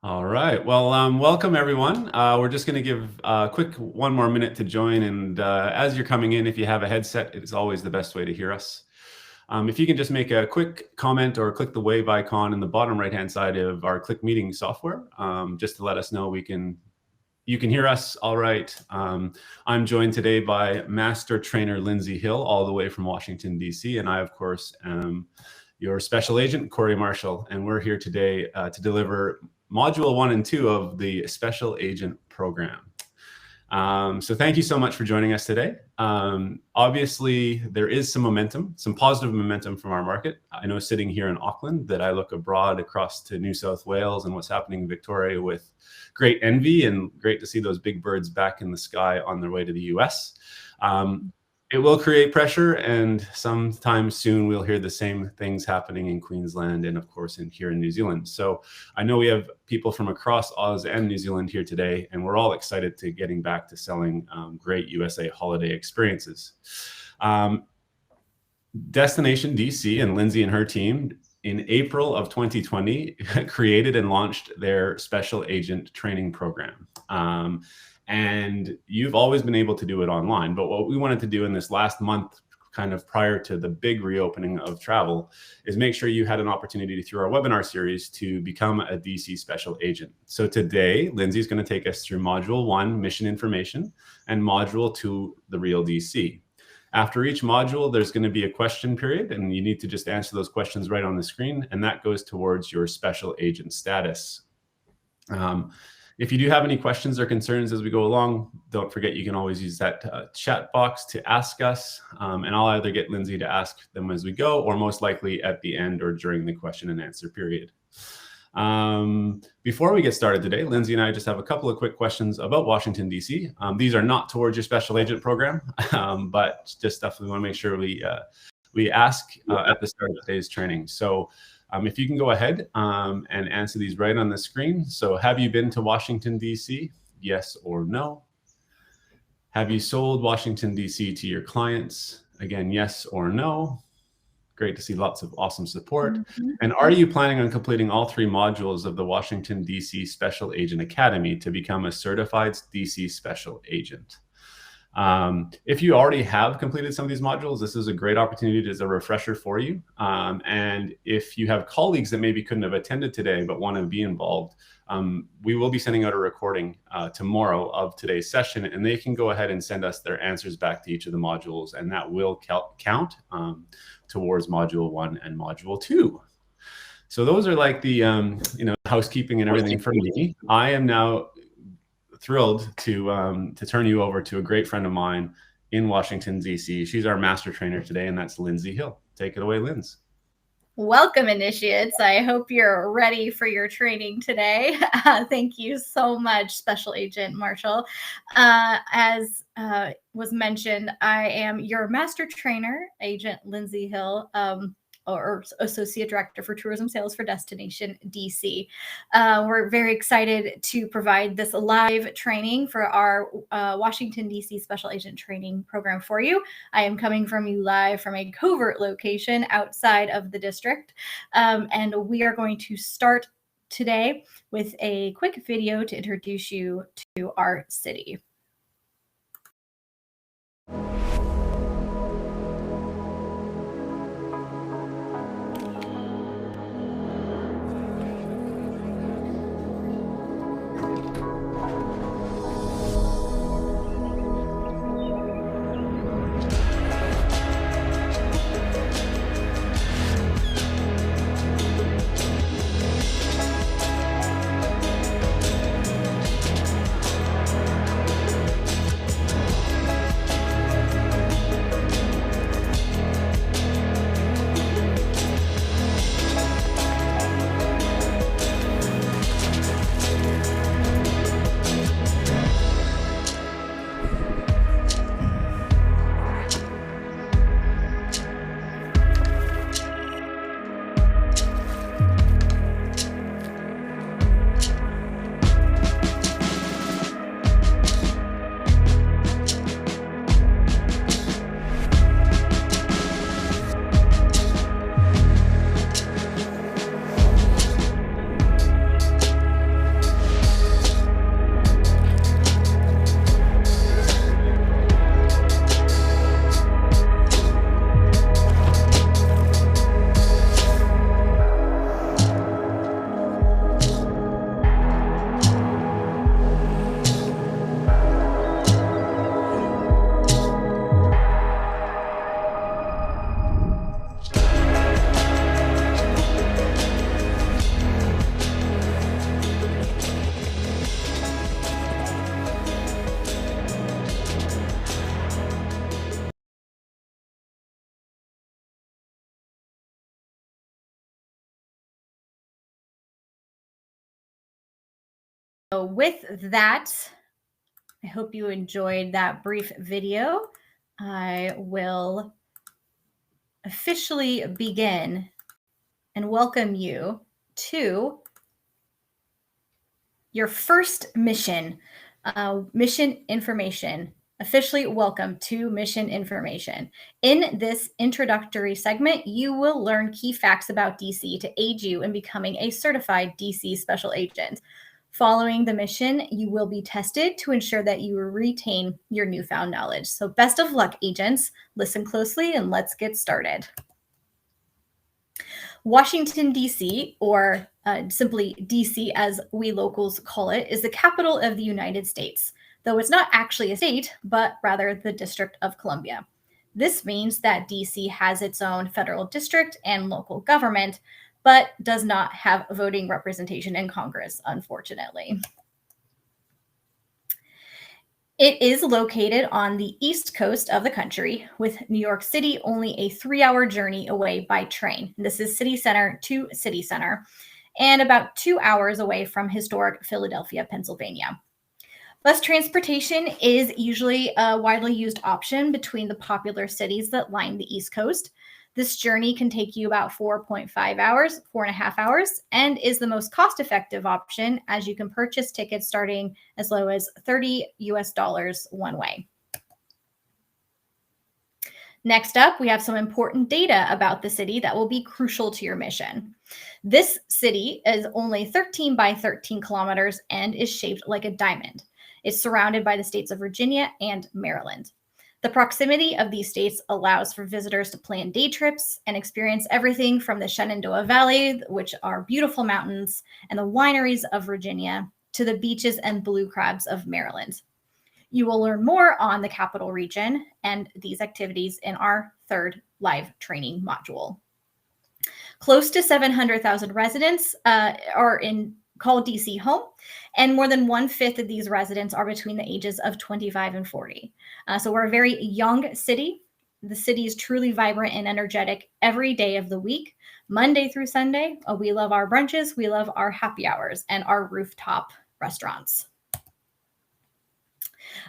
All right. Well, welcome everyone. We're just going to give a quick one more minute to join. And as you're coming in, if you have a headset, it's always the best way to hear us. If you can just make a quick comment or click the wave icon in the bottom right-hand side of our Click Meeting software, just to let us know you can hear us all right. I'm joined today by Master Trainer Lindsay Hill, all the way from Washington, D.C. And I, of course, am your Special Agent, Corey Marshall. And we're here today to deliver Module 1 and 2 of the Special Agent Program. So thank you so much for joining us today. Obviously, there is some momentum, some positive momentum from our market. I know sitting here in Auckland that I look abroad across to New South Wales and what's happening in Victoria with great envy, and great to see those big birds back in the sky on their way to the US. It will create pressure, and sometime soon we'll hear the same things happening in Queensland and, of course, here in New Zealand. So I know we have people from across Oz and New Zealand here today, and we're all excited to getting back to selling great USA holiday experiences. Destination DC and Lindsay and her team in April of 2020 created and launched their Special Agent Training Program. And you've always been able to do it online. But what we wanted to do in this last month, kind of prior to the big reopening of travel, is make sure you had an opportunity through our webinar series to become a DC Special Agent. So today, Lindsay's going to take us through Module 1, Mission Information, and Module 2, The Real DC. After each module, there's going to be a question period, and you need to just answer those questions right on the screen, and that goes towards your Special Agent status. If you do have any questions or concerns as we go along, don't forget you can always use that chat box to ask us, and I'll either get Lindsay to ask them as we go, or most likely at the end or during the question and answer period. Before we get started today, Lindsay and I just have a couple of quick questions about Washington, D.C. These are not towards your Special Agent Program, but just stuff we want to make sure we ask at the start of today's training. So if you can go ahead and answer these right on the screen. So have you been to Washington, D.C.? Yes or no? Have you sold Washington, D.C. to your clients? Again, yes or no? Great to see lots of awesome support. And are you planning on completing all 3 modules of the Washington, D.C. Special Agent Academy to become a certified DC Special Agent? If you already have completed some of these modules, this is a great opportunity as a refresher for you. And if you have colleagues that maybe couldn't have attended today but want to be involved, we will be sending out a recording tomorrow of today's session, and they can go ahead and send us their answers back to each of the modules, and that will count towards Module 1 and Module 2. So those are like the housekeeping and everything for me. I am now thrilled to turn you over to a great friend of mine in Washington, D.C. She's our master trainer today, and that's Lindsay Hill. Take it away, Linz. Welcome, initiates. I hope you're ready for your training today. Thank you so much, Special Agent Marshall. As was mentioned, I am your master trainer, Agent Lindsay Hill, or Associate Director for Tourism Sales for Destination DC. We're very excited to provide this live training for our Washington, DC Special Agent Training Program for you. I am coming from you live from a covert location outside of the district. And we are going to start today with a quick video to introduce you to our city. So with that, I hope you enjoyed that brief video. I will officially begin and welcome you to your first mission, mission information. Officially welcome to mission information. In this introductory segment, you will learn key facts about DC to aid you in becoming a certified DC special agent. Following the mission, you will be tested to ensure that you retain your newfound knowledge. So best of luck, agents. Listen closely and let's get started. Washington, D.C., or simply D.C. as we locals call it, is the capital of the United States, though it's not actually a state, but rather the District of Columbia. This means that D.C. has its own federal district and local government, but does not have voting representation in Congress, unfortunately. It is located on the east coast of the country, with New York City only a 3-hour journey away by train. This is city center to city center, and about 2 hours away from historic Philadelphia, Pennsylvania. Bus transportation is usually a widely used option between the popular cities that line the East Coast. This journey can take you about 4.5 hours, 4.5 hours, and is the most cost-effective option as you can purchase tickets starting as low as $30 one way. Next up, we have some important data about the city that will be crucial to your mission. This city is only 13 by 13 kilometers and is shaped like a diamond. It's surrounded by the states of Virginia and Maryland. The proximity of these states allows for visitors to plan day trips and experience everything from the Shenandoah Valley, which are beautiful mountains, and the wineries of Virginia, to the beaches and blue crabs of Maryland. You will learn more on the Capital Region and these activities in our third live training module. Close to 700,000 residents call DC home, and more than 1/5 of these residents are between the ages of 25 and 40. So we're a very young city. The city is truly vibrant and energetic every day of the week, Monday through Sunday. We love our brunches, we love our happy hours, and our rooftop restaurants.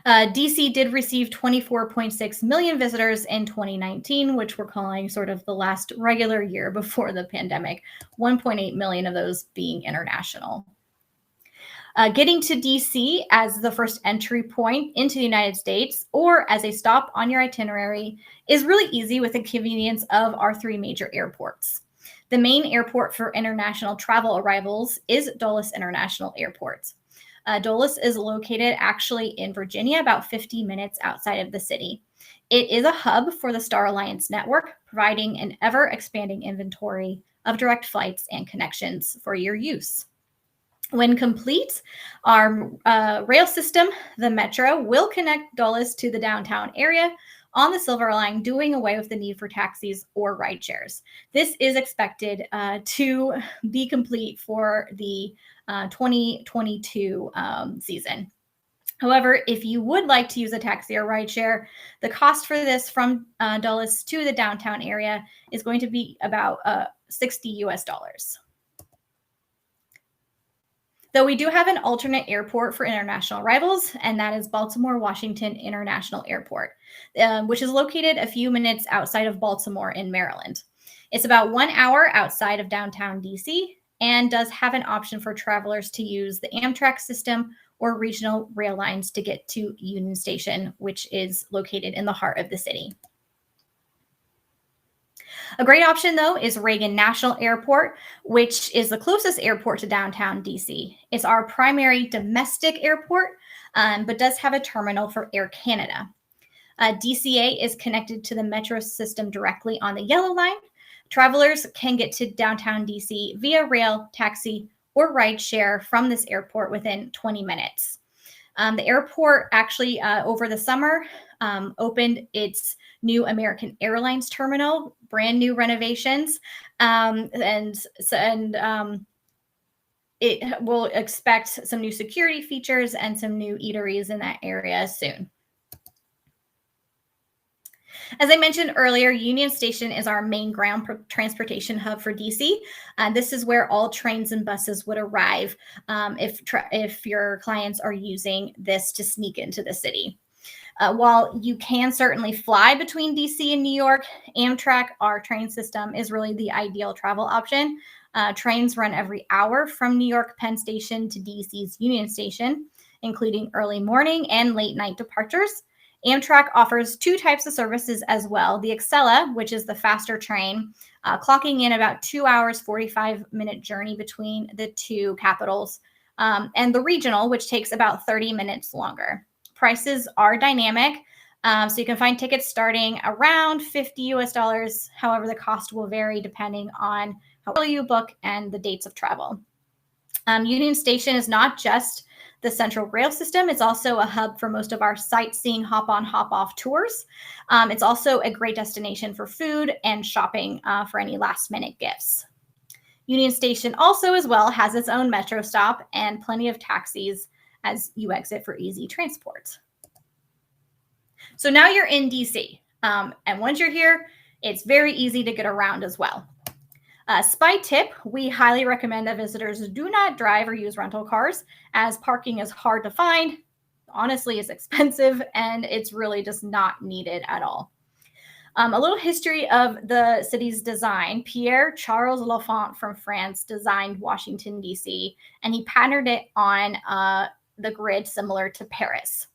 DC did receive 24.6 million visitors in 2019, which we're calling sort of the last regular year before the pandemic, 1.8 million of those being international. Getting to DC as the first entry point into the United States or as a stop on your itinerary is really easy with the convenience of our 3 major airports. The main airport for international travel arrivals is Dulles International Airport. Dulles is located actually in Virginia, about 50 minutes outside of the city. It is a hub for the Star Alliance network, providing an ever-expanding inventory of direct flights and connections for your use. When complete, our rail system, the Metro, will connect Dulles to the downtown area on the Silver Line, doing away with the need for taxis or ride shares. This is expected to be complete for the 2022 season. However, if you would like to use a taxi or ride share, the cost for this from Dulles to the downtown area is going to be about $60. Though we do have an alternate airport for international arrivals, and that is Baltimore Washington International Airport, which is located a few minutes outside of Baltimore in Maryland. It's about 1 hour outside of downtown DC and does have an option for travelers to use the Amtrak system or regional rail lines to get to Union Station, which is located in the heart of the city. A great option, though, is Reagan National Airport, which is the closest airport to downtown DC. It's our primary domestic airport, but does have a terminal for Air Canada. DCA is connected to the metro system directly on the Yellow Line. Travelers can get to downtown DC via rail, taxi, or ride share from this airport within 20 minutes. The airport actually, over the summer, opened its new American Airlines terminal, brand new renovations, and it will expect some new security features and some new eateries in that area soon. As I mentioned earlier, Union Station is our main ground transportation hub for DC. This is where all trains and buses would arrive if your clients are using this to sneak into the city. While you can certainly fly between DC and New York, Amtrak, our train system, is really the ideal travel option. Trains run every hour from New York Penn Station to DC's Union Station, including early morning and late night departures. Amtrak offers two types of services as well. The Acela, which is the faster train, clocking in about 2 hours, 45-minute journey between the two capitals, and the Regional, which takes about 30 minutes longer. Prices are dynamic, so you can find tickets starting around $50 US. However, the cost will vary depending on how early you book and the dates of travel. Union Station is not just the central rail system. It's also a hub for most of our sightseeing hop-on, hop-off tours. It's also a great destination for food and shopping for any last-minute gifts. Union Station also as well has its own metro stop and plenty of taxis as you exit for easy transport. So now you're in DC. And once you're here, it's very easy to get around as well. Spy tip, we highly recommend that visitors do not drive or use rental cars, as parking is hard to find, honestly is expensive, and it's really just not needed at all. A little history of the city's design. Pierre Charles L'Enfant from France designed Washington, D.C., and he patterned it on the grid similar to Paris.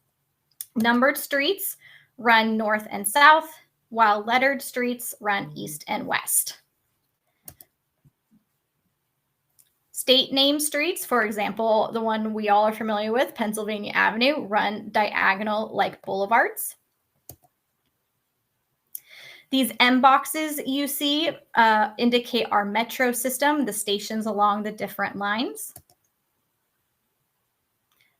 Numbered streets run north and south, while lettered streets run east and west. State name streets, for example, the one we all are familiar with, Pennsylvania Avenue, run diagonal like boulevards. These M boxes you see indicate our metro system, the stations along the different lines.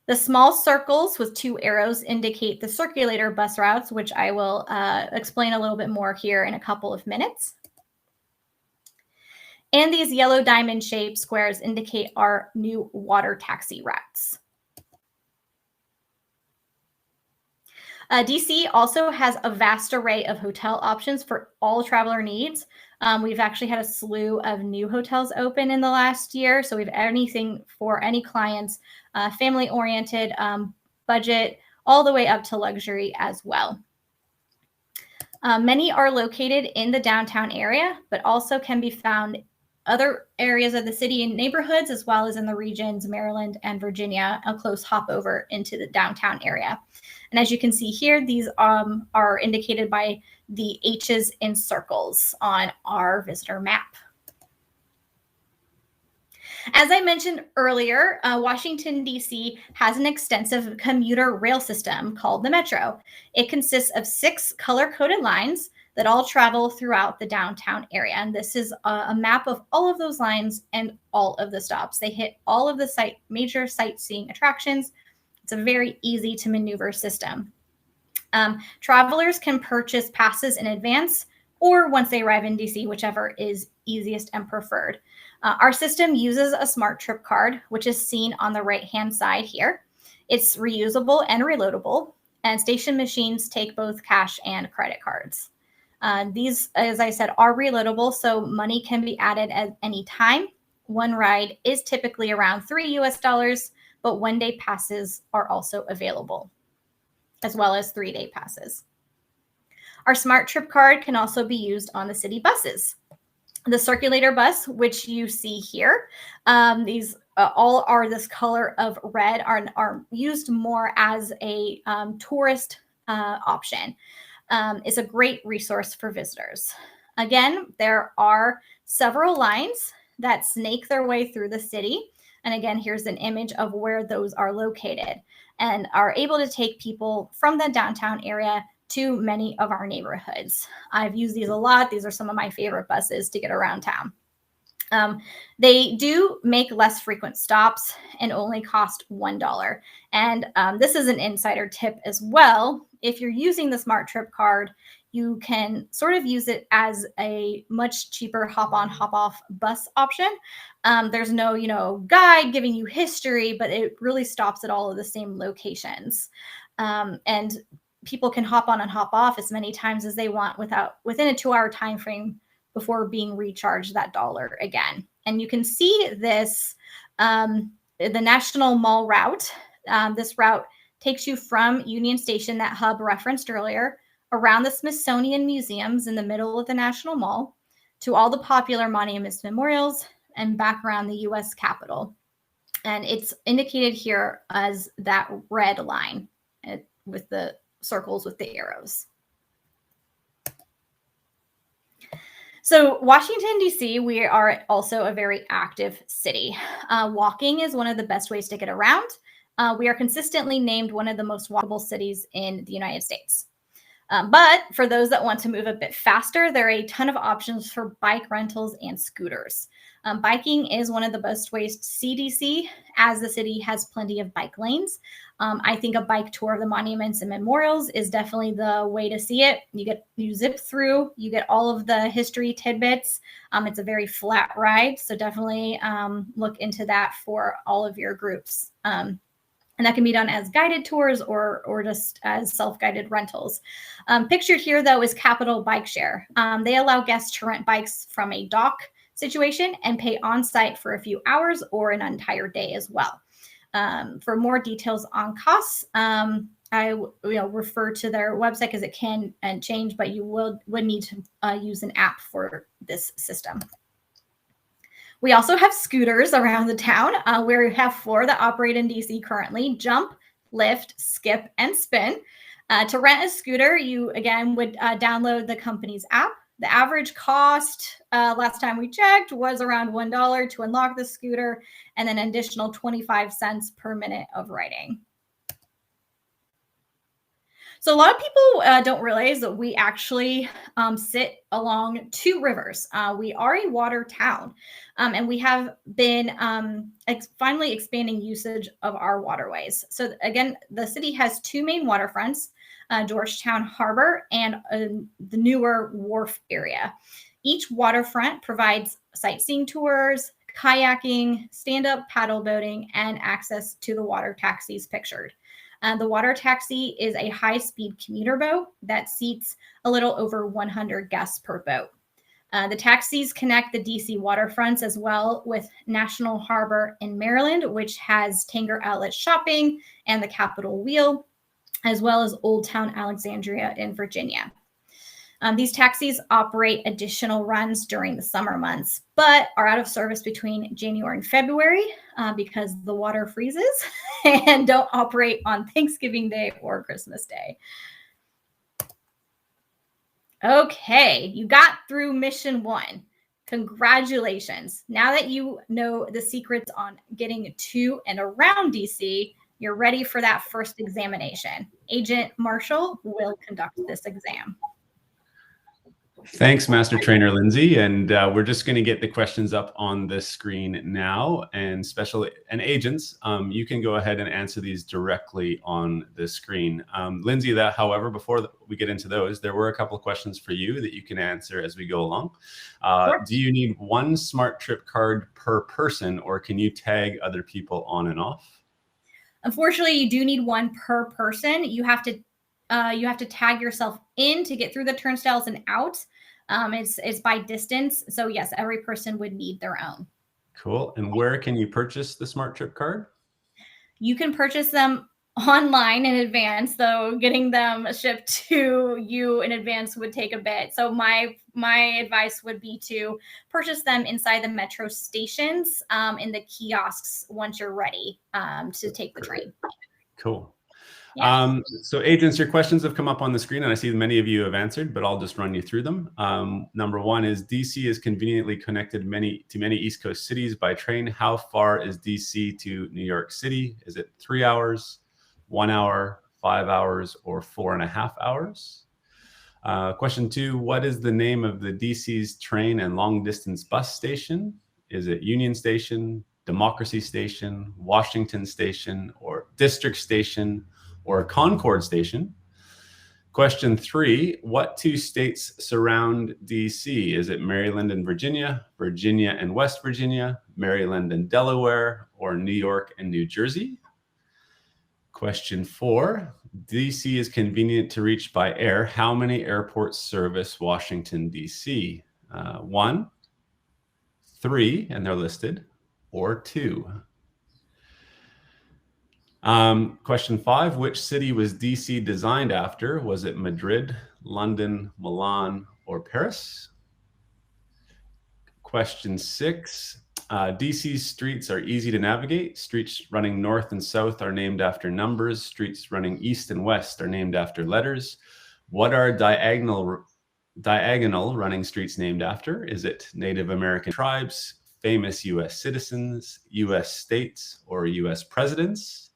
The small circles with two arrows indicate the circulator bus routes, which I will explain a little bit more here in a couple of minutes. And these yellow diamond-shaped squares indicate our new water taxi routes. DC also has a vast array of hotel options for all traveler needs. We've actually had a slew of new hotels open in the last year. So we have anything for any clients, family-oriented, budget, all the way up to luxury as well. Many are located in the downtown area, but also can be found other areas of the city and neighborhoods, as well as in the regions, Maryland and Virginia, a close hop over into the downtown area. And as you can see here, these are indicated by the H's in circles on our visitor map. As I mentioned earlier, Washington, D.C. has an extensive commuter rail system called the Metro. It consists of 6 color-coded lines that all travel throughout the downtown area. And this is a map of all of those lines and all of the stops. They hit all of the major sightseeing attractions. It's a very easy to maneuver system. Travelers can purchase passes in advance or once they arrive in DC, whichever is easiest and preferred. Our system uses a smart trip card, which is seen on the right-hand side here. It's reusable and reloadable, and station machines take both cash and credit cards. These, as I said, are reloadable, so money can be added at any time. One ride is typically around $3 US, but one-day passes are also available, as well as 3-day passes. Our smart trip card can also be used on the city buses. The circulator bus, which you see here, these all are this color of red, are used more as a tourist option. It's a great resource for visitors. Again, there are several lines that snake their way through the city. And again, here's an image of where those are located and are able to take people from the downtown area to many of our neighborhoods. I've used these a lot. These are some of my favorite buses to get around town. They do make less frequent stops and only cost $1. And this is an insider tip as well. If you're using the Smart Trip card, you can sort of use it as a much cheaper hop-on, hop-off bus option. There's no, guide giving you history, but it really stops at all of the same locations. And people can hop on and hop off as many times as they want within a 2-hour time frame before being recharged that dollar again. And you can see this, the National Mall route. This route takes you from Union Station, that hub referenced earlier, around the Smithsonian museums in the middle of the National Mall, to all the popular monuments, memorials, and back around the U.S. Capitol. And it's indicated here as that red line with the circles with the arrows. So Washington, D.C., we are also a very active city. Walking is one of the best ways to get around. We are consistently named one of the most walkable cities in the United States. But for those that want to move a bit faster, there are a ton of options for bike rentals and scooters. Biking is one of the best ways to see DC, as the city has plenty of bike lanes. I think a bike tour of the monuments and memorials is definitely the way to see it. You zip through, you get all of the history tidbits. It's a very flat ride, so definitely look into that for all of your groups. And that can be done as guided tours or just as self-guided rentals. Pictured here, though, is Capitol Bike Share. They allow guests to rent bikes from a dock situation and pay on-site for a few hours or an entire day as well. For more details on costs, I refer to their website because it can change, but you would need to use an app for this system. We also have scooters around the town. We have 4 that operate in DC currently: Jump, Lift, Skip, and Spin. To rent a scooter, you again would download the company's app. The average cost, last time we checked, was around $1 to unlock the scooter, and then an additional 25 cents per minute of riding. So a lot of people don't realize that we actually sit along 2 rivers. We are a water town, and we have been finally expanding usage of our waterways. So again, the city has 2 main waterfronts, Georgetown Harbor and the newer wharf area. Each waterfront provides sightseeing tours, kayaking, stand-up paddle boating, and access to the water taxis pictured. The water taxi is a high-speed commuter boat that seats a little over 100 guests per boat. The taxis connect the DC waterfronts as well with National Harbor in Maryland, which has Tanger Outlet Shopping and the Capitol Wheel, as well as Old Town Alexandria in Virginia. These taxis operate additional runs during the summer months, but are out of service between January and February because the water freezes and don't operate on Thanksgiving Day or Christmas Day. Okay, you got through mission 1. Congratulations. Now that you know the secrets on getting to and around DC, you're ready for that first examination. Agent Marshall will conduct this exam. Thanks, Master Trainer Lindsay. And we're just going to get the questions up on the screen now. And agents, you can go ahead and answer these directly on the screen. Lindsay, however, before we get into those, there were a couple of questions for you that you can answer as we go along. Sure. Do you need 1 Smart Trip card per person, or can you tag other people on and off? Unfortunately, you do need 1 per person. You have to tag yourself in to get through the turnstiles and out. It's by distance. So yes, every person would need their own. Cool. And where can you purchase the Smart Trip card? You can purchase them online in advance, though getting them shipped to you in advance would take a bit. So my advice would be to purchase them inside the metro stations in the kiosks once you're ready to take the train. Cool. Yes. So agents, your questions have come up on the screen, and I see many of you have answered, but I'll just run you through them. Number 1 is DC is conveniently connected to many East Coast cities by train. How far is DC to New York City? Is it 3 hours, 1 hour, 5 hours, or 4.5 hours? Question 2, what is the name of the DC's train and long distance bus station? Is it Union Station, Democracy Station, Washington Station, or District Station, or Concord Station? Question 3, what 2 states surround DC? Is it Maryland and Virginia, Virginia and West Virginia, Maryland and Delaware, or New York and New Jersey? Question 4, DC is convenient to reach by air. How many airports service Washington, DC? 1, 3, and they're listed, or 2. Question 5, which city was DC designed after? Was it Madrid, London, Milan, or Paris? Question 6, DC's streets are easy to navigate. Streets running north and south are named after numbers. Streets running east and west are named after letters. What are diagonal running streets named after? Is it Native American tribes, famous US citizens, US states, or US presidents?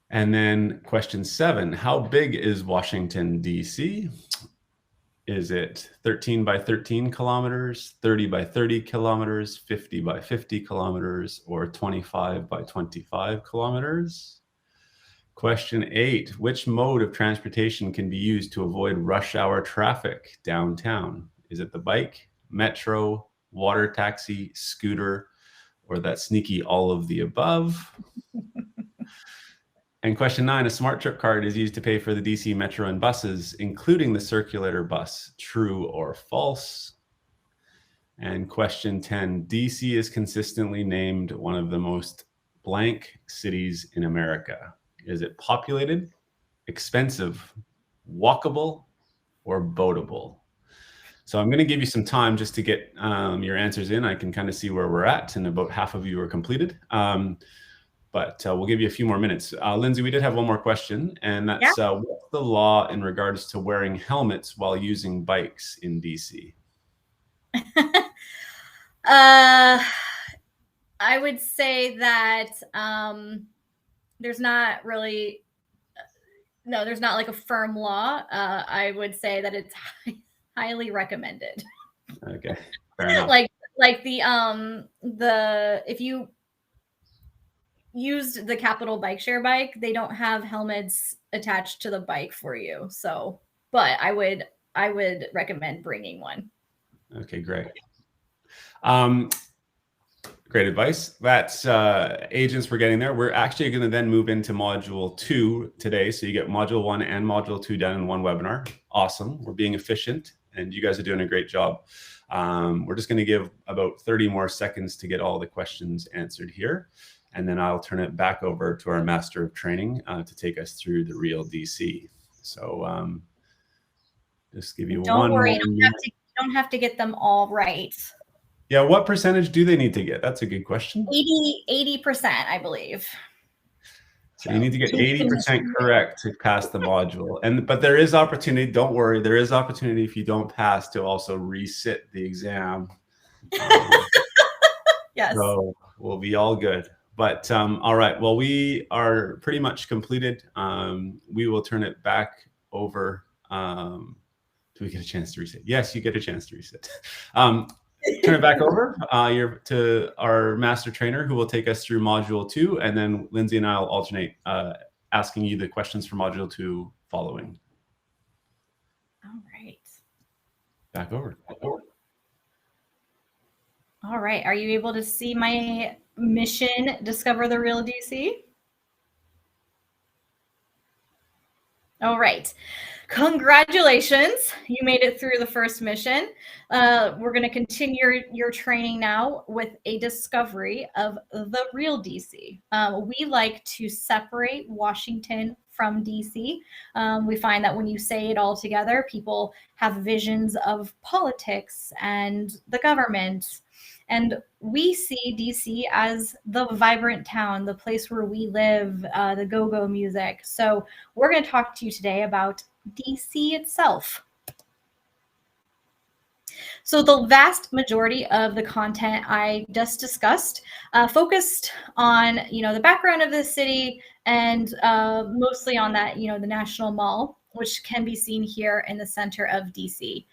And then question 7, how big is Washington, DC? Is it 13 by 13 kilometers, 30 by 30 kilometers, 50 by 50 kilometers, or 25 by 25 kilometers? Question 8, which mode of transportation can be used to avoid rush hour traffic downtown? Is it the bike, metro, water taxi, scooter, or that sneaky all of the above? And question 9, a smart trip card is used to pay for the DC Metro and buses, including the circulator bus. True or false? And question 10, DC is consistently named one of the most blank cities in America. Is it populated, expensive, walkable, or boatable? So I'm going to give you some time just to get your answers in. I can kind of see where we're at, and about half of you are completed. But we'll give you a few more minutes. Lindsay, we did have one more question, and that's what's the law in regards to wearing helmets while using bikes in DC? I would say that there's not really, no, there's not like a firm law. I would say that it's highly recommended. Okay, fair enough. like the if you used the Capital Bike Share bike, they don't have helmets attached to the bike for you. So, but I would recommend bringing one. Okay, great. Great advice. That's agents, we're getting there. We're actually going to then move into module 2 today. So you get module 1 and module 2 done in one webinar. Awesome. We're being efficient and you guys are doing a great job. We're just going to give about 30 more seconds to get all the questions answered here. And then I'll turn it back over to our Master of Training to take us through the real DC. So just give you Don't worry, you don't have to get them all right. Yeah, what percentage do they need to get? That's a good question. 80%, I believe. So you need to get 80% correct to pass the module. But there is opportunity, don't worry, there is opportunity if you don't pass to also resit the exam. Yes. So we'll be all good. But all right, well, we are pretty much completed. We will turn it back over. Do we get a chance to reset? Yes, you get a chance to reset. Turn it back over to our master trainer who will take us through module 2. And then Lindsay and I will alternate asking you the questions for module 2 following. All right. Back over. All right. Are you able to see my mission, Discover the Real DC? All right. Congratulations. You made it through the first mission. We're going to continue your training now with a discovery of the real DC. We like to separate Washington from DC. We find that when you say it all together, people have visions of politics and the government. And we see DC as the vibrant town, the place where we live, the go-go music. So we're going to talk to you today about DC itself. So the vast majority of the content I just discussed focused on, the background of the city and mostly on that, the National Mall, which can be seen here in the center of DC.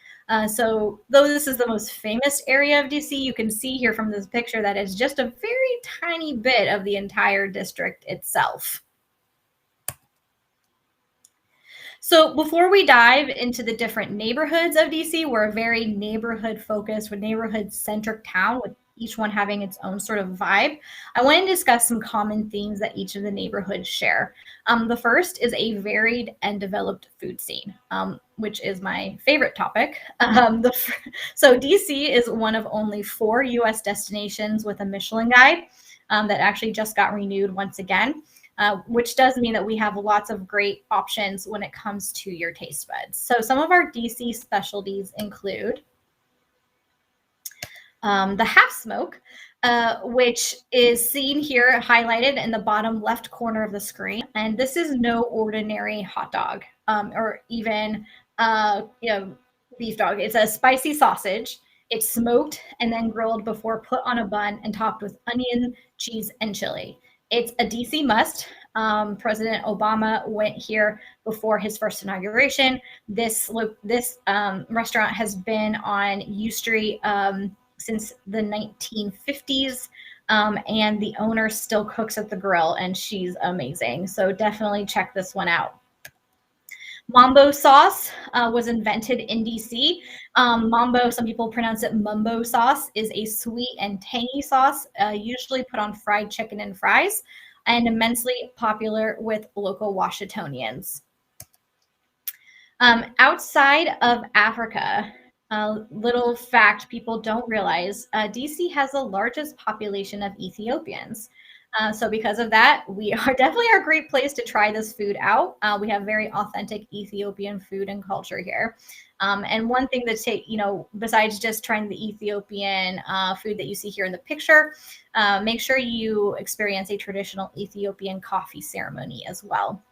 So though this is the most famous area of DC, you can see here from this picture that it's just a very tiny bit of the entire district itself. So before we dive into the different neighborhoods of DC, we're a very neighborhood focused, with neighborhood centric town with each one having its own sort of vibe, I want to discuss some common themes that each of the neighborhoods share. The first is a varied and developed food scene, which is my favorite topic. So DC is one of only 4 U.S. destinations with a Michelin guide that actually just got renewed once again. Which does mean that we have lots of great options when it comes to your taste buds. So some of our DC specialties include the half smoke, which is seen here highlighted in the bottom left corner of the screen. And this is no ordinary hot dog or even beef dog. It's a spicy sausage. It's smoked and then grilled before put on a bun and topped with onion, cheese, and chili. It's a DC must. President Obama went here before his first inauguration. This restaurant has been on U Street since the 1950s, and the owner still cooks at the grill, and she's amazing. So definitely check this one out. Mambo sauce was invented in DC. Mambo, some people pronounce it mumbo sauce, is a sweet and tangy sauce, usually put on fried chicken and fries, and immensely popular with local Washingtonians. Outside of Africa, little fact people don't realize, DC has the largest population of Ethiopians. So because of that, we are definitely a great place to try this food out. We have very authentic Ethiopian food and culture here. And one thing that's, besides just trying the Ethiopian food that you see here in the picture, make sure you experience a traditional Ethiopian coffee ceremony as well.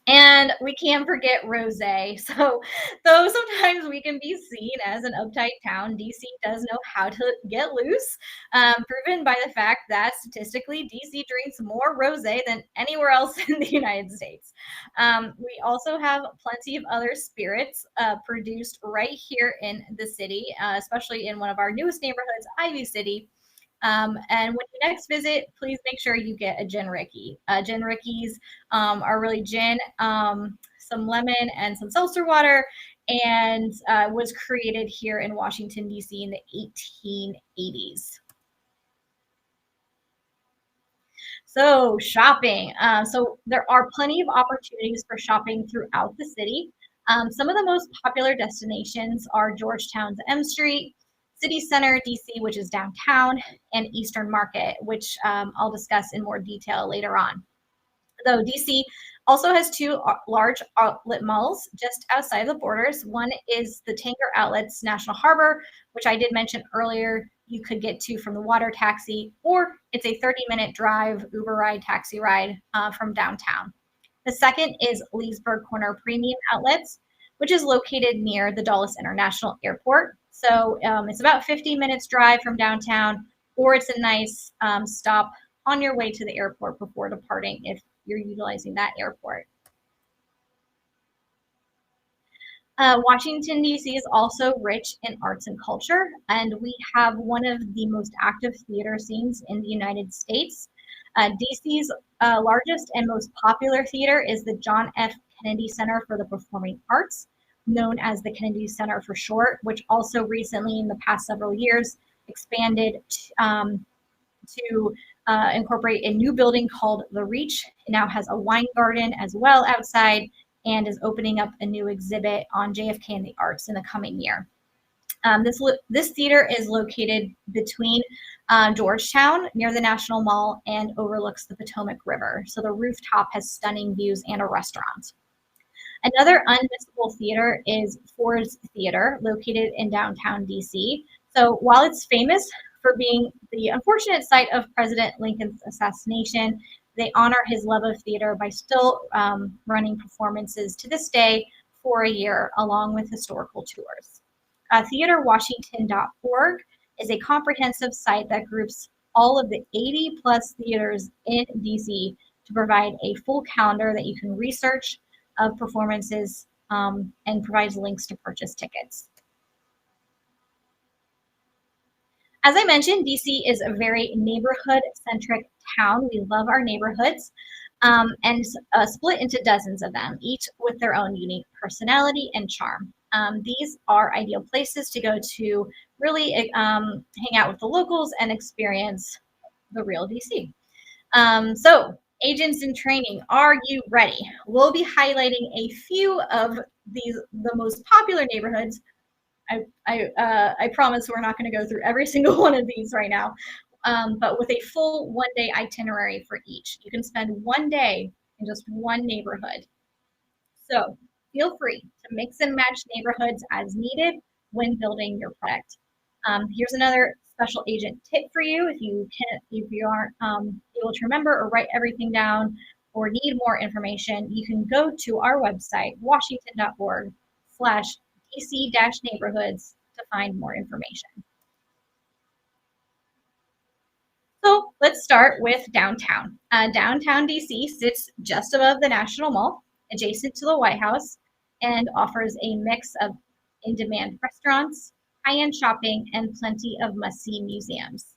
And we can't forget rosé. So though sometimes we can be seen as an uptight town, DC does know how to get loose, proven by the fact that statistically DC drinks more rosé than anywhere else in the United States. We also have plenty of other spirits produced right here in the city, especially in one of our newest neighborhoods, Ivy City. And when you next visit, please make sure you get a gin Ricky. Gin Rickies are really gin, some lemon, and some seltzer water, and was created here in Washington, D.C. in the 1880s. So shopping. So there are plenty of opportunities for shopping throughout the city. Some of the most popular destinations are Georgetown's M Street, City Center, DC, which is downtown, and Eastern Market, which I'll discuss in more detail later on. Though DC also has 2 large outlet malls just outside the borders. One is the Tanger Outlets National Harbor, which I did mention earlier you could get to from the water taxi, or it's a 30-minute drive, Uber ride, taxi ride from downtown. The second is Leesburg Corner Premium Outlets, which is located near the Dulles International Airport. So it's about 15 minutes drive from downtown, or it's a nice stop on your way to the airport before departing if you're utilizing that airport. Washington, D.C. is also rich in arts and culture, and we have one of the most active theater scenes in the United States. D.C.'s largest and most popular theater is the John F. Kennedy Center for the Performing Arts, known as the Kennedy Center for short, which also recently in the past several years expanded to incorporate a new building called The Reach. It now has a wine garden as well outside and is opening up a new exhibit on JFK and the arts in the coming year. This theater is located between Georgetown near the National Mall and overlooks the Potomac River. So the rooftop has stunning views and a restaurant. Another unmissable theater is Ford's Theater, located in downtown DC. So while it's famous for being the unfortunate site of President Lincoln's assassination, they honor his love of theater by still running performances to this day for a year, along with historical tours. TheaterWashington.org is a comprehensive site that groups all of the 80 plus theaters in DC to provide a full calendar that you can research of performances and provides links to purchase tickets. As I mentioned, DC is a very neighborhood-centric town. We love our neighborhoods and split into dozens of them, each with their own unique personality and charm. These are ideal places to go to really hang out with the locals and experience the real DC. So agents in training, are you ready? We'll be highlighting a few of the most popular neighborhoods. I promise we're not going to go through every single one of these right now, but with a full one-day itinerary for each. You can spend one day in just one neighborhood. So feel free to mix and match neighborhoods as needed when building your product. Here's another special agent tip for you. If you aren't able to remember or write everything down or need more information, you can go to our website, washington.org/DC-neighborhoods to find more information. So let's start with downtown. Downtown DC sits just above the National Mall, adjacent to the White House, and offers a mix of in-demand restaurants, high-end shopping, and plenty of must-see museums.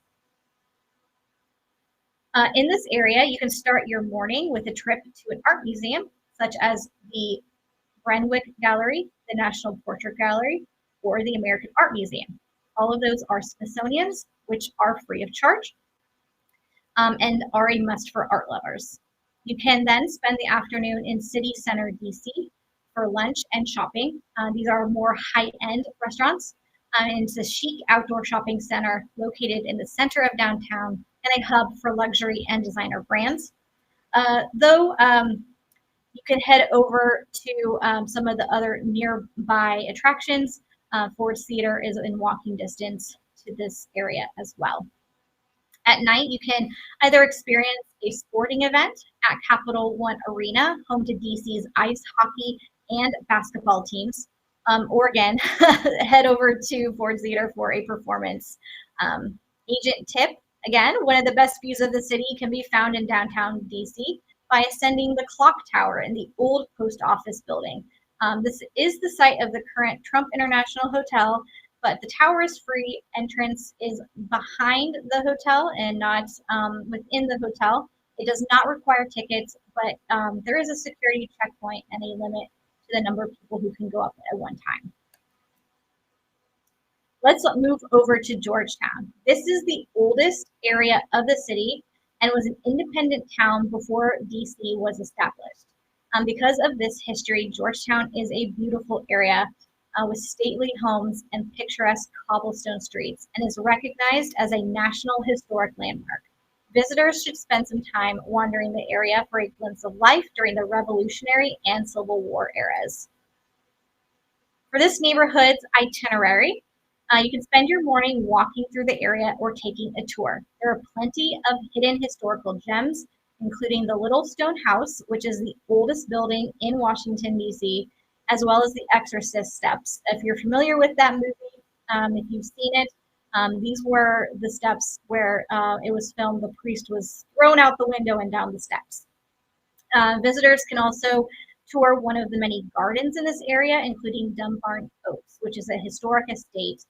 In this area, you can start your morning with a trip to an art museum, such as the Renwick Gallery, the National Portrait Gallery, or the American Art Museum. All of those are Smithsonian's, which are free of charge and are a must for art lovers. You can then spend the afternoon in City Center, DC for lunch and shopping. These are more high-end restaurants. And it's a chic outdoor shopping center located in the center of downtown and a hub for luxury and designer brands. Though you can head over to some of the other nearby attractions. Ford's Theater is in walking distance to this area as well. At night, you can either experience a sporting event at Capital One Arena, home to DC's ice hockey and basketball teams, or again, head over to Ford's Theater for a performance. Agent tip, again, one of the best views of the city can be found in downtown DC by ascending the clock tower in the old post office building. This is the site of the current Trump International Hotel, but the tower's free entrance is behind the hotel and not within the hotel. It does not require tickets, but there is a security checkpoint and a limit to the number of people who can go up at one time. Let's move over to Georgetown. This is the oldest area of the city and was an independent town before DC was established. Because of this history, Georgetown is a beautiful area with stately homes and picturesque cobblestone streets and is recognized as a National Historic Landmark. Visitors should spend some time wandering the area for a glimpse of life during the Revolutionary and Civil War eras. For this neighborhood's itinerary, you can spend your morning walking through the area or taking a tour. There are plenty of hidden historical gems, including the Little Stone House, which is the oldest building in Washington, D.C., as well as the Exorcist steps. If you're familiar with that movie, if you've seen it, these were the steps where it was filmed. The priest was thrown out the window and down the steps. Visitors can also tour one of the many gardens in this area, including Dumbarton Oaks, which is a historic estate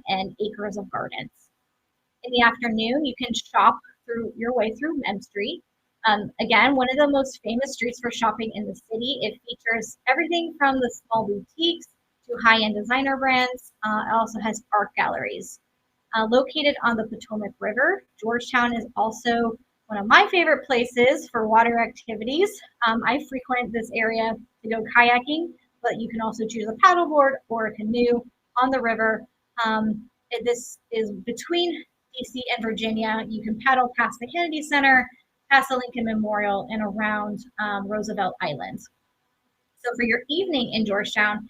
and acres of gardens. In the afternoon, you can shop your way through M Street. Again, one of the most famous streets for shopping in the city. It features everything from the small boutiques to high-end designer brands. It also has art galleries. Located on the Potomac River, Georgetown is also one of my favorite places for water activities. I frequent this area to go kayaking, but you can also choose a paddleboard or a canoe on the river. This is between DC and Virginia. You can paddle past the Kennedy Center, past the Lincoln Memorial, and around Roosevelt Island. So for your evening in Georgetown,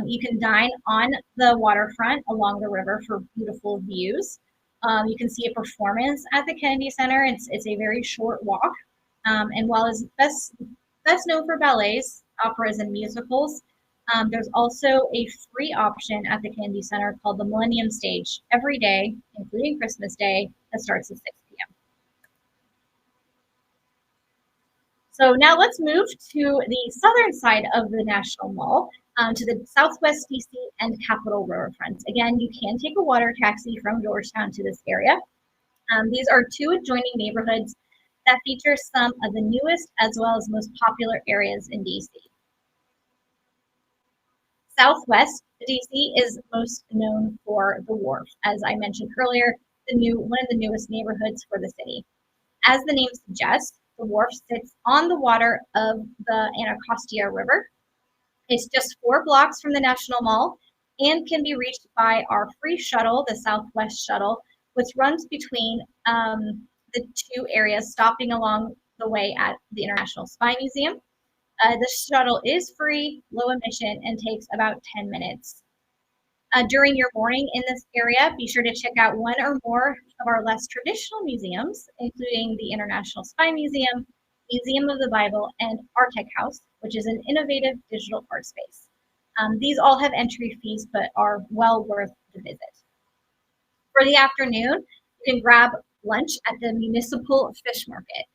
you can dine on the waterfront along the river for beautiful views. You can see a performance at the Kennedy Center. It's a very short walk. And while it's best known for ballets, operas, and musicals, there's also a free option at the Kennedy Center called the Millennium Stage every day, including Christmas Day, that starts at 6 p.m. So now let's move to the southern side of the National Mall, to the Southwest DC and Capitol Riverfront. Again, you can take a water taxi from Georgetown to this area. These are two adjoining neighborhoods that feature some of the newest as well as most popular areas in DC. Southwest DC is most known for the Wharf, as I mentioned earlier, one of the newest neighborhoods for the city. As the name suggests, the Wharf sits on the water of the Anacostia River. It's just 4 blocks from the National Mall and can be reached by our free shuttle, the Southwest Shuttle, which runs between the two areas, stopping along the way at the International Spy Museum. The shuttle is free, low emission, and takes about 10 minutes. During your morning in this area, be sure to check out one or more of our less traditional museums, including the International Spy Museum, Museum of the Bible, and Artec House, which is an innovative digital art space. These all have entry fees, but are well worth the visit. For the afternoon, you can grab lunch at the Municipal Fish Market,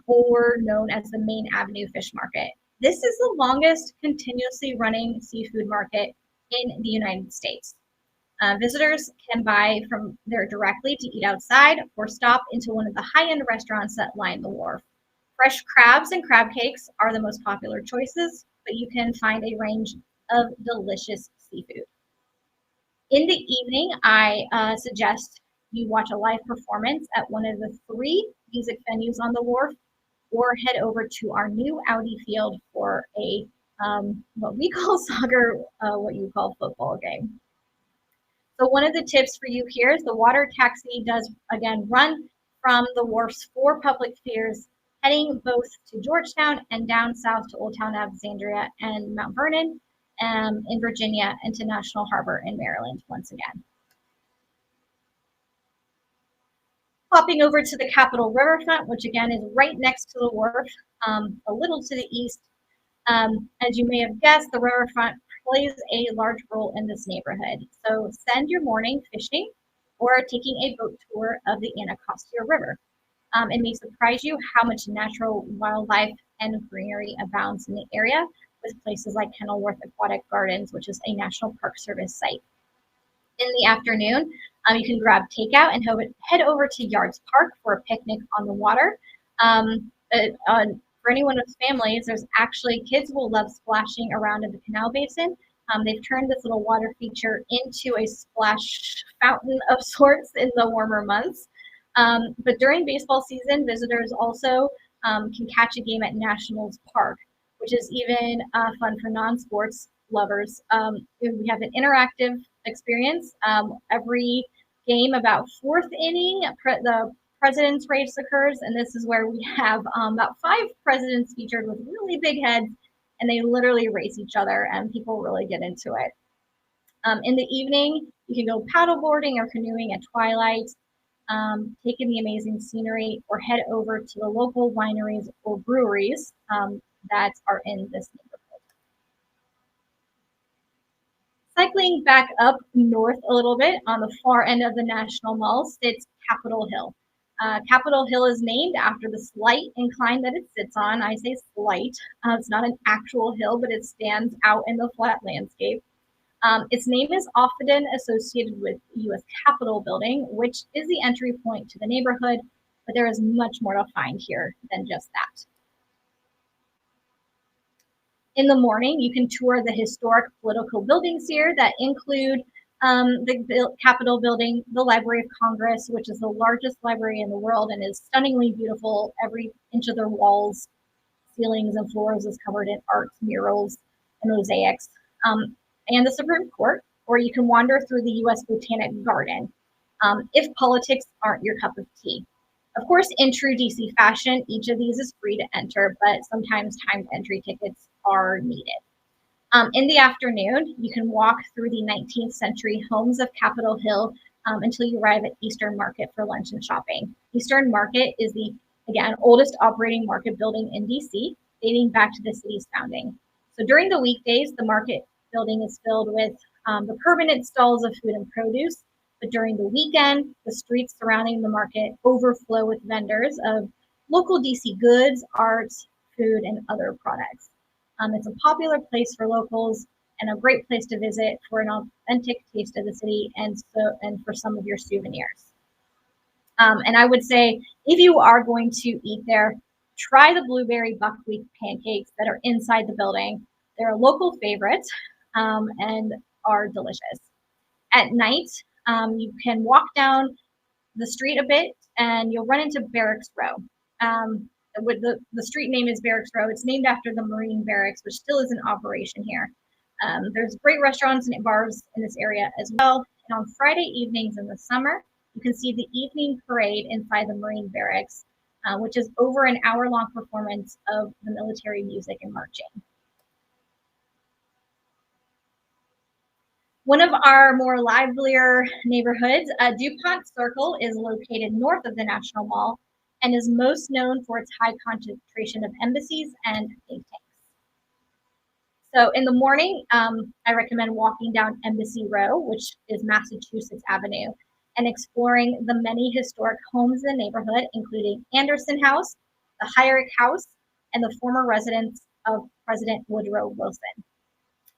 or known as the Main Avenue Fish Market. This is the longest continuously running seafood market in the United States. Visitors can buy from there directly to eat outside or stop into one of the high-end restaurants that line the wharf. Fresh crabs and crab cakes are the most popular choices, but you can find a range of delicious seafood. In the evening, I suggest you watch a live performance at one of the 3 music venues on the wharf, or head over to our new Audi field for a what we call soccer, what you call football game. So one of the tips for you here is the water taxi does, again, run from the wharf's 4 public piers, heading both to Georgetown and down south to Old Town Alexandria and Mount Vernon in Virginia, and to National Harbor in Maryland once again. Hopping over to the Capitol Riverfront, which again is right next to the wharf, a little to the east. As you may have guessed, the riverfront plays a large role in this neighborhood. So spend your morning fishing or taking a boat tour of the Anacostia River. It may surprise you how much natural wildlife and greenery abounds in the area, with places like Kenilworth Aquatic Gardens, which is a National Park Service site. In the afternoon, you can grab takeout and head over to Yards Park for a picnic on the water. For anyone with families, there's actually, kids will love splashing around in the canal basin. They've turned this little water feature into a splash fountain of sorts in the warmer months. But during baseball season, visitors also can catch a game at Nationals Park, which is even fun for non-sports lovers. We have an interactive experience. Every game, about 4th inning, the president's race occurs, and this is where we have about 5 presidents featured with really big heads, and they literally race each other, and people really get into it. In the evening, you can go paddleboarding or canoeing at twilight, take in the amazing scenery, or head over to the local wineries or breweries that are in this neighborhood. Cycling back up north a little bit, on the far end of the National Mall sits Capitol Hill. Capitol Hill is named after the slight incline that it sits on. I say slight. It's not an actual hill, but it stands out in the flat landscape. Its name is often associated with the U.S. Capitol building, which is the entry point to the neighborhood, but there is much more to find here than just that. In the morning, you can tour the historic political buildings here that include the Capitol building, the Library of Congress, which is the largest library in the world and is stunningly beautiful. Every inch of their walls, ceilings, and floors is covered in art, murals, and mosaics. And the Supreme Court, or you can wander through the U.S. Botanic Garden if politics aren't your cup of tea. Of course, in true DC fashion, each of these is free to enter, but sometimes timed entry tickets are needed. In the afternoon, you can walk through the 19th century homes of Capitol Hill until you arrive at Eastern Market for lunch and shopping. Eastern Market is the, again, oldest operating market building in DC, dating back to the city's founding. So during the weekdays, the market building is filled with the permanent stalls of food and produce, but during the weekend, the streets surrounding the market overflow with vendors of local DC goods, arts, food, and other products. It's a popular place for locals and a great place to visit for an authentic taste of the city and for some of your souvenirs. And I would say, if you are going to eat there, try the blueberry buckwheat pancakes that are inside the building. They're a local favorite. and are delicious. At night, you can walk down the street a bit and you'll run into Barracks Row. With the street name is Barracks Row. It's named after the Marine Barracks, which still is in operation here. There's great restaurants and bars in this area as well. And on Friday evenings in the summer, you can see the evening parade inside the Marine Barracks, which is over an hour-long performance of the military music and marching. One of our more livelier neighborhoods, DuPont Circle, is located north of the National Mall and is most known for its high concentration of embassies and think tanks. So in the morning, I recommend walking down Embassy Row, which is Massachusetts Avenue, and exploring the many historic homes in the neighborhood, including Anderson House, the Hyrick House, and the former residence of President Woodrow Wilson.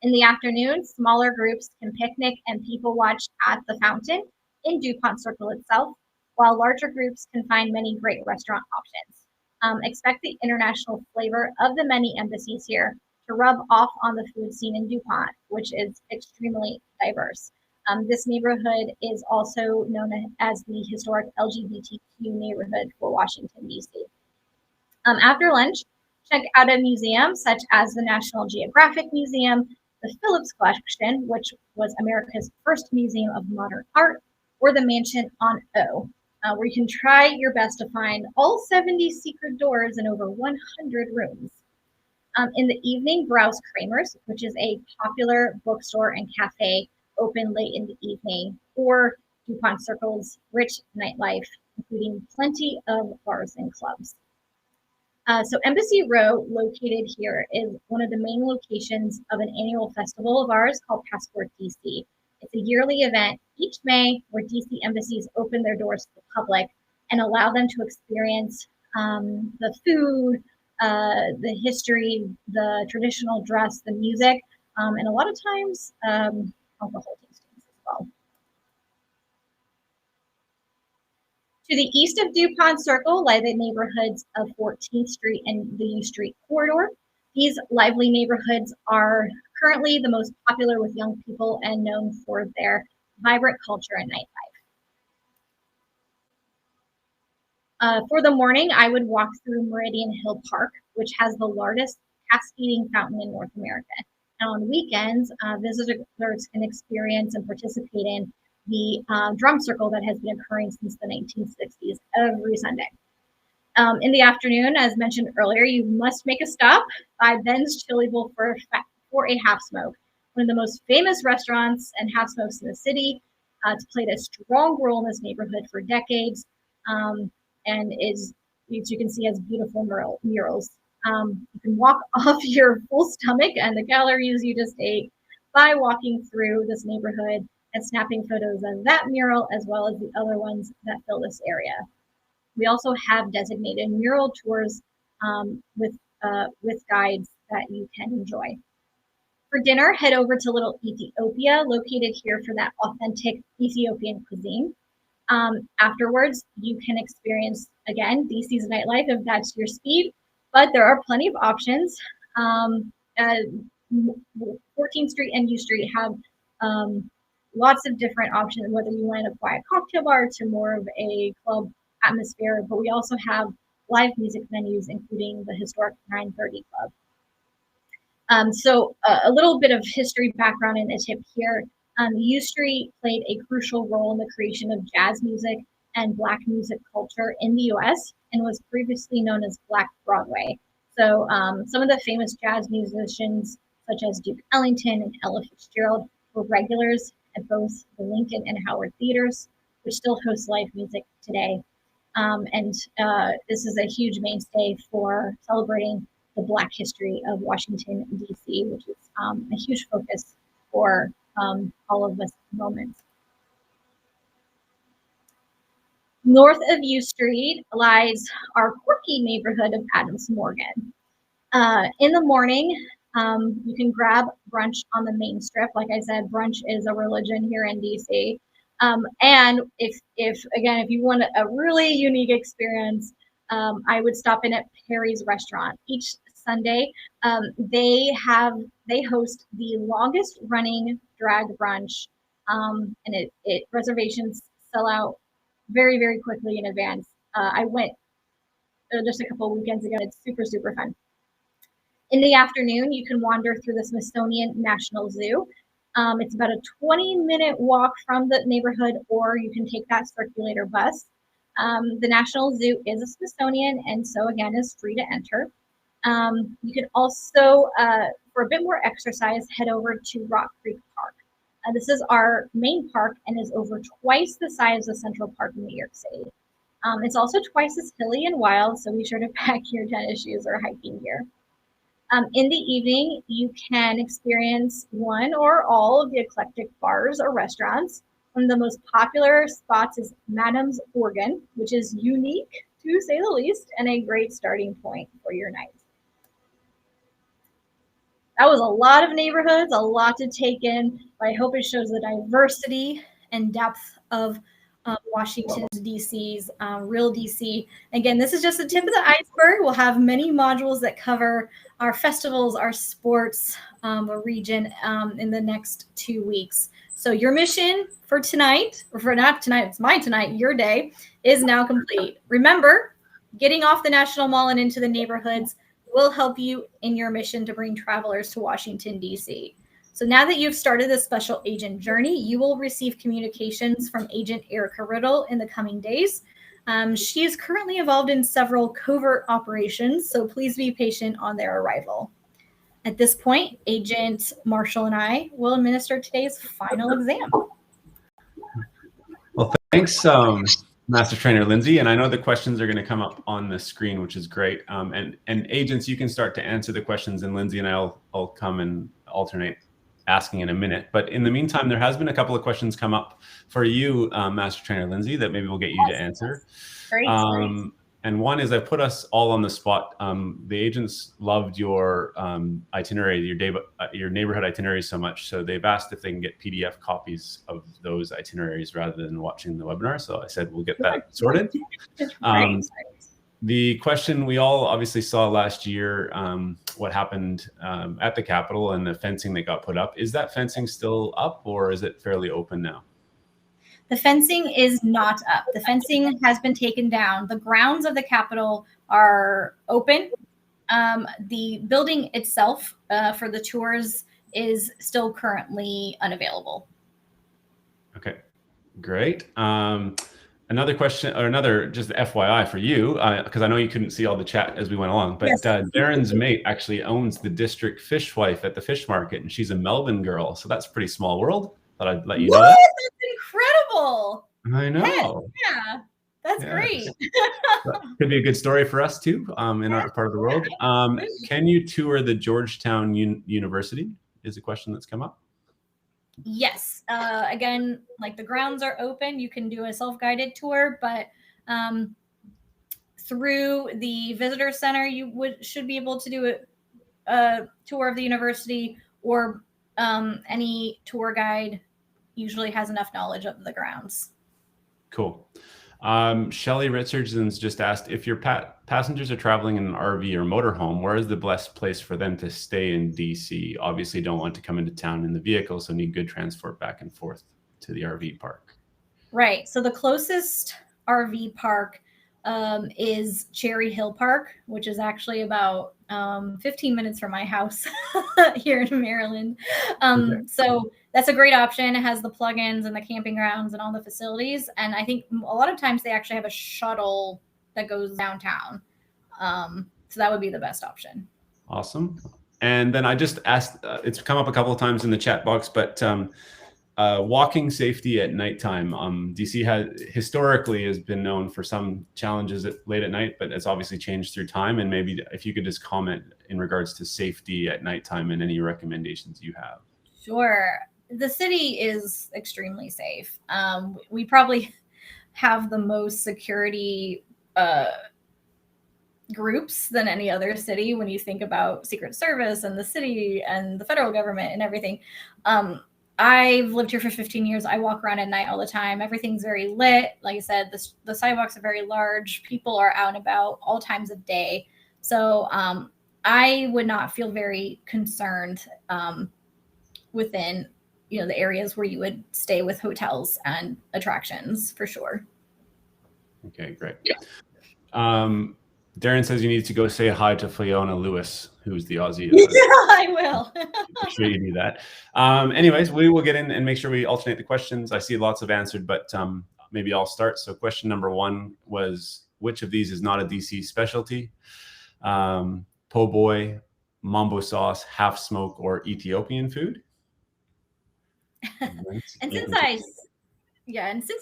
In the afternoon, smaller groups can picnic and people watch at the fountain in DuPont Circle itself, while larger groups can find many great restaurant options. Expect the international flavor of the many embassies here to rub off on the food scene in DuPont, which is extremely diverse. This neighborhood is also known as the historic LGBTQ neighborhood for Washington, D.C. After lunch, check out a museum such as the National Geographic Museum, the Phillips Collection, which was America's first museum of modern art, or the Mansion on O, where you can try your best to find all 70 secret doors and over 100 rooms. In the evening, browse Kramer's, which is a popular bookstore and cafe open late in the evening, or DuPont Circle's rich nightlife, including plenty of bars and clubs. So Embassy Row, located here, is one of the main locations of an annual festival of ours called Passport DC. It's a yearly event each May where DC embassies open their doors to the public and allow them to experience the food, the history, the traditional dress, the music, and a lot of times alcohol tastings as well. To the east of DuPont Circle lie the neighborhoods of 14th Street and the U Street corridor. These lively neighborhoods are currently the most popular with young people and known for their vibrant culture and nightlife. For the morning, I would walk through Meridian Hill Park, which has the largest cascading fountain in North America. And on weekends, visitors can experience and participate in the drum circle that has been occurring since the 1960s every Sunday. In the afternoon, as mentioned earlier, you must make a stop by Ben's Chili Bowl for a half smoke, one of the most famous restaurants and half smokes in the city. It's played a strong role in this neighborhood for decades, and is, as you can see, has beautiful murals. You can walk off your full stomach and the calories you just ate by walking through this neighborhood and snapping photos of that mural as well as the other ones that fill this area. We also have designated mural tours with guides that you can enjoy. For dinner, head over to Little Ethiopia, located here for that authentic Ethiopian cuisine. Afterwards, you can experience, again, DC's nightlife if that's your speed, but there are plenty of options. 14th Street and U Street have lots of different options, whether you want a quiet cocktail bar to more of a club atmosphere, but we also have live music venues, including the historic 930 Club. So a little bit of history background in a tip here. U Street played a crucial role in the creation of jazz music and Black music culture in the US and was previously known as Black Broadway. So some of the famous jazz musicians, such as Duke Ellington and Ella Fitzgerald, were regulars at both the Lincoln and Howard theaters, which still host live music today. This is a huge mainstay for celebrating the Black history of Washington, D.C., which is a huge focus for all of us at the moment. North of U Street lies our quirky neighborhood of Adams Morgan. In the morning, you can grab brunch on the main strip. Like I said, brunch is a religion here in DC. And if you want a really unique experience, I would stop in at Perry's Restaurant. Each Sunday. They host the longest running drag brunch, and it reservations sell out very, very quickly in advance. I went just a couple of weekends ago. It's super, super fun. In the afternoon, you can wander through the Smithsonian National Zoo. It's about a 20-minute walk from the neighborhood, or you can take that circulator bus. The National Zoo is a Smithsonian, and so again, is free to enter. You can also, for a bit more exercise, head over to Rock Creek Park. This is our main park and is over twice the size of Central Park in New York City. It's also twice as hilly and wild, so be sure to pack your tennis shoes or hiking gear. In the evening, you can experience one or all of the eclectic bars or restaurants. One of the most popular spots is Madam's Organ, which is unique, to say the least, and a great starting point for your night. That was a lot of neighborhoods, a lot to take in, but I hope it shows the diversity and depth of Washington, D.C.'s real D.C. Again, this is just the tip of the iceberg. We'll have many modules that cover our festivals, our sports, the region in the next 2 weeks. So your mission for tonight, or for not tonight, it's my tonight, your day, is now complete. Remember, getting off the National Mall and into the neighborhoods will help you in your mission to bring travelers to Washington, D.C. So now that you've started this special agent journey, you will receive communications from Agent Erica Riddle in the coming days. She is currently involved in several covert operations, so please be patient on their arrival. At this point, Agent Marshall and I will administer today's final exam. Well, thanks, Master Trainer Lindsay. And I know the questions are going to come up on the screen, which is great. And agents, you can start to answer the questions, and Lindsay and I'll come and alternate asking in a minute. But in the meantime, there has been a couple of questions come up for you, Master Trainer Lindsay, that maybe we'll get you to answer. Great. And one is, I put us all on the spot. The agents loved your itinerary, your neighborhood itinerary so much. So they've asked if they can get PDF copies of those itineraries rather than watching the webinar. So I said, we'll get that sorted. The question we all obviously saw last year, what happened at the Capitol and the fencing that got put up. Is that fencing still up, or is it fairly open now? The fencing is not up. The fencing has been taken down. The grounds of the Capitol are open. The building itself for the tours is still currently unavailable. Okay, great. Another question, or another just FYI for you, because I know you couldn't see all the chat as we went along, but yes. Darren's mate actually owns the district fishwife at the fish market, and she's a Melbourne girl. So that's a pretty small world. Thought I'd let you know that. That's incredible. I know. Yeah, that's great. Could be a good story for us too in our part of the world. Can you tour the Georgetown University is a question that's come up. Yes. Again, like the grounds are open. You can do a self-guided tour, but through the visitor center, you should be able to do a tour of the university, or any tour guide usually has enough knowledge of the grounds. Cool. Shelley Richardson's just asked, if your passengers are traveling in an RV or motorhome, where is the best place for them to stay in DC? Obviously don't want to come into town in the vehicle, so need good transport back and forth to the RV park. Right. So the closest RV park is Cherry Hill Park, which is actually about 15 minutes from my house here in Maryland. So that's a great option. It has the plugins and the camping grounds and all the facilities. And I think a lot of times they actually have a shuttle that goes downtown. So that would be the best option. Awesome. And then I just asked, it's come up a couple of times in the chat box, but walking safety at nighttime. DC historically has been known for some challenges late at night, but it's obviously changed through time. And maybe if you could just comment in regards to safety at nighttime and any recommendations you have. Sure. The city is extremely safe. We probably have the most security groups than any other city when you think about Secret Service and the city and the federal government and everything. I've lived here for 15 years. I walk around at night all the time. Everything's very lit. Like I said, the sidewalks are very large. People are out and about all times of day. So I would not feel very concerned within, the areas where you would stay with hotels and attractions for sure. Okay, great. Yeah. Darren says you need to go say hi to Fiona Lewis, who's the Aussie. I will. Make sure you do that. Anyways, we will get in and make sure we alternate the questions. I see lots of answered, but maybe I'll start. So question number 1 was, which of these is not a DC specialty? Po' boy, mambo sauce, half smoke, or Ethiopian food? And since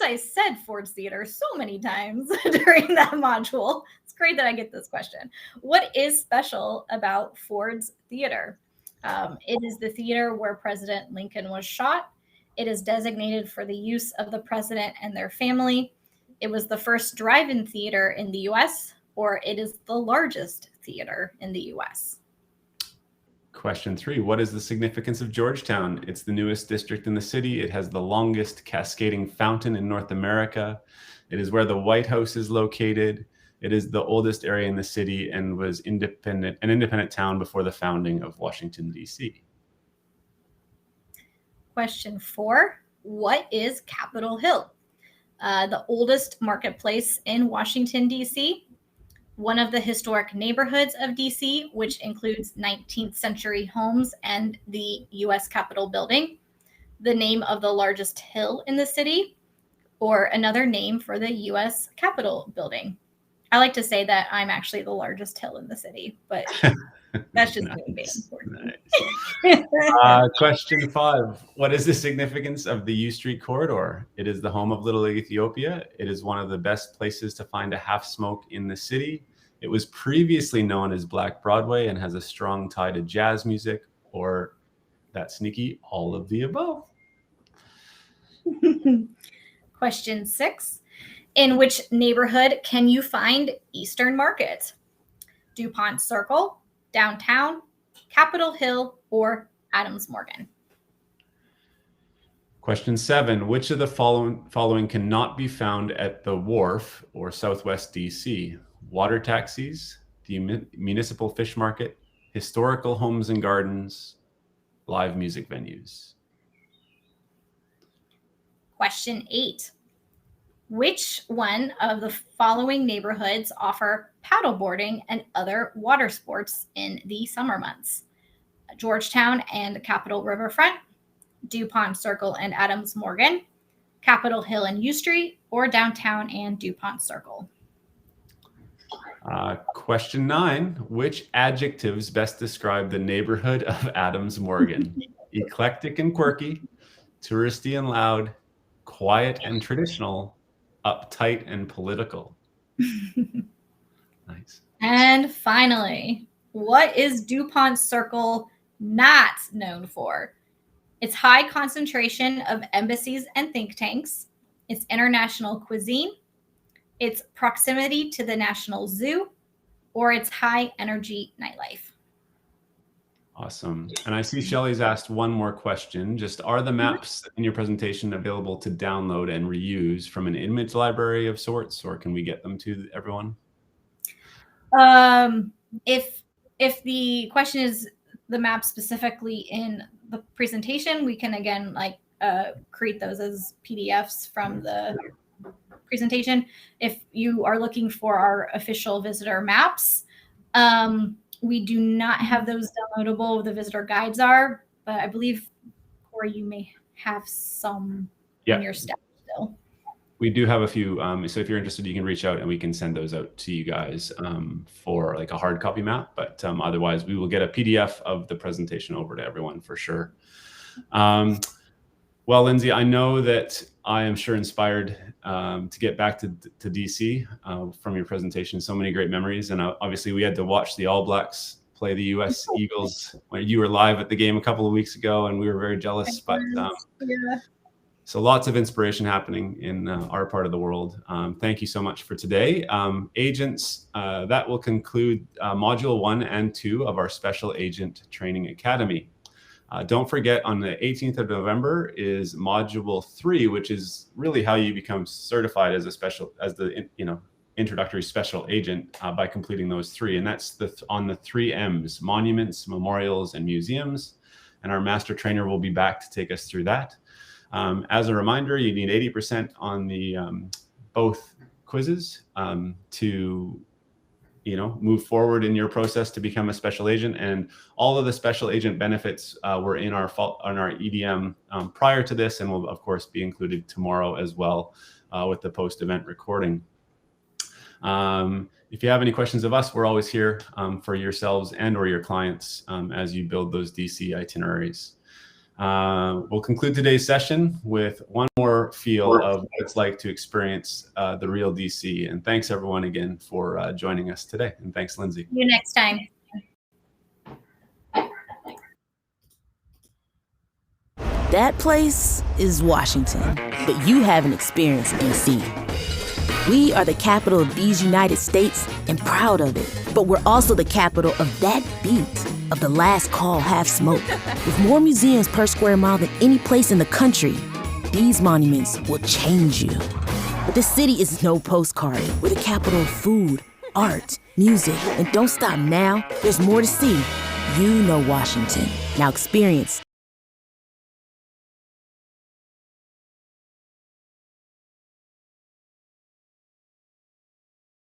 I said Ford's Theater so many times during that module, it's great that I get this question. What is special about Ford's Theater? It is the theater where President Lincoln was shot. It is designated for the use of the president and their family. It was the first drive-in theater in the U.S., or it is the largest theater in the U.S. Question 3, what is the significance of Georgetown? It's the newest district in the city. It has the longest cascading fountain in North America. It is where the White House is located. It is the oldest area in the city and was an independent town before the founding of Washington, D.C. Question 4, what is Capitol Hill? The oldest marketplace in Washington, D.C., one of the historic neighborhoods of DC, which includes 19th century homes and the U.S. Capitol building, the name of the largest hill in the city, or another name for the U.S. Capitol building. I like to say that I'm actually the largest hill in the city, but that's just me being important. Nice. Question 5. What is the significance of the U Street corridor? It is the home of Little Ethiopia. It is one of the best places to find a half smoke in the city. It was previously known as Black Broadway and has a strong tie to jazz music, or that sneaky, all of the above. Question 6. In which neighborhood can you find Eastern Market? DuPont Circle, Downtown, Capitol Hill, or Adams Morgan? Question 7. Which of the following cannot be found at the Wharf or Southwest DC? Water taxis, the municipal fish market, historical homes and gardens, live music venues. Question 8. Which one of the following neighborhoods offer paddleboarding and other water sports in the summer months? Georgetown and Capitol Riverfront, DuPont Circle and Adams Morgan, Capitol Hill and U Street, or Downtown and DuPont Circle? Question 9. Which adjectives best describe the neighborhood of Adams Morgan? Eclectic and quirky, touristy and loud, quiet and traditional, uptight and political. Nice. And finally, what is DuPont Circle not known for? Its high concentration of embassies and think tanks, its international cuisine, its proximity to the National Zoo, or its high energy nightlife. Awesome. And I see Shelley's asked one more question. Just, are the maps in your presentation available to download and reuse from an image library of sorts, or can we get them to everyone? If the question is the map specifically in the presentation, we can again create those as PDFs from the presentation. If you are looking for our official visitor maps, we do not have those downloadable. The visitor guides are, but I believe, Corey, you may have some in your staff still. We do have a few. So if you're interested, you can reach out and we can send those out to you guys for like a hard copy map. But otherwise, we will get a PDF of the presentation over to everyone for sure. Well, Lindsay, I know that I am sure inspired to get back to DC from your presentation. So many great memories. And obviously we had to watch the All Blacks play the US Eagles when you were live at the game a couple of weeks ago, and we were very jealous. But so lots of inspiration happening in our part of the world. Thank you so much for today. Agents, that will conclude Module 1 and 2 of our Special Agent Training Academy. Don't forget, on the 18th of November is Module 3, which is really how you become certified as introductory special agent by completing those 3. And that's on the 3 M's: monuments, memorials, and museums. And our master trainer will be back to take us through that. As a reminder, you need 80% on the both quizzes to move forward in your process to become a special agent. And all of the special agent benefits were in our EDM prior to this, and will of course be included tomorrow as well with the post-event recording. If you have any questions of us, we're always here for yourselves and or your clients as you build those DC itineraries. We'll conclude today's session with one more feel of what it's like to experience the real DC. And thanks everyone again for joining us today. And thanks, Lindsay. See you next time. That place is Washington, but you haven't experienced DC. We are the capital of these United States and proud of it. But we're also the capital of that beat, of the last call half smoked. With more museums per square mile than any place in the country, these monuments will change you. But this city is no postcard. We're the capital of food, art, music. And don't stop now. There's more to see. You know Washington. Now experience